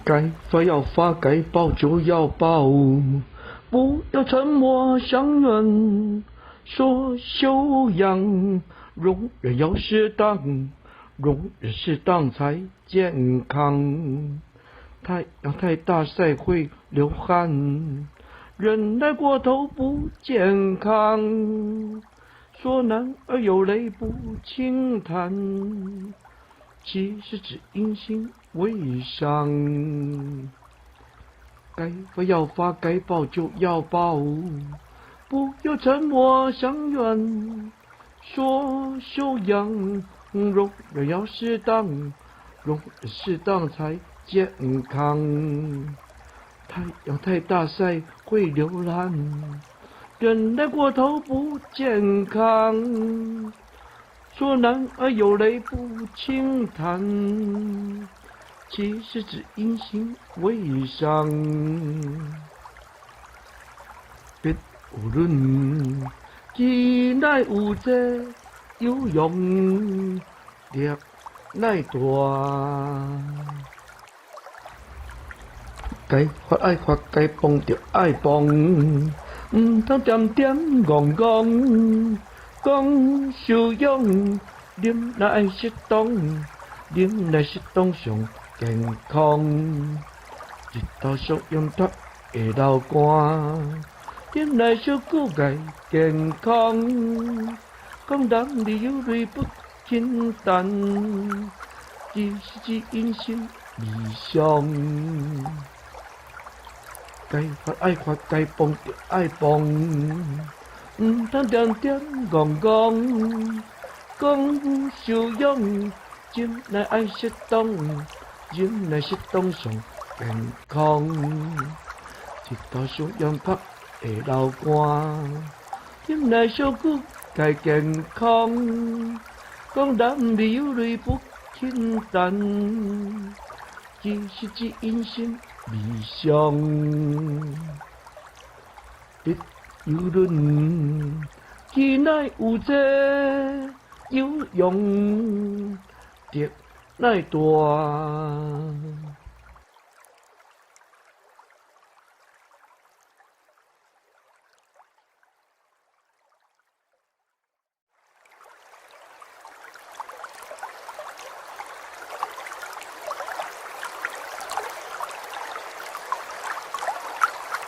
该发要发，该抱就要抱，不要沉默相认。说修养，容忍要适当，容忍适当才健康。太阳太大晒会流汗，忍耐过头不健康。说男儿有泪不轻弹，其实只因心未伤。该发要发，该抱就要抱，不要沉默相怨。说修养，容忍要适当，容忍适当才健康。太阳太大晒会流汗，忍耐过头不健康。说男儿有泪不轻弹，其实只因心未伤。别无论既乃有这有用，力乃大。该发爱发，该帮就爱帮，唔通点点戆戆。讲修养，饮奶爱适当，饮奶适当上健康。一道上用脱会流汗，饮奶小久爱健康。讲男儿有泪不轻弹，其实只因心未伤。该发爱发，该帮就爱帮，唔通点点戆戆。讲修养，饮奶爱适当，饮奶适当上健康。一道上用拍会流汗，饮奶小久该健康。讲男儿有泪不轻弹，其实只因心未伤。别有论，既乃有这有用，力乃大。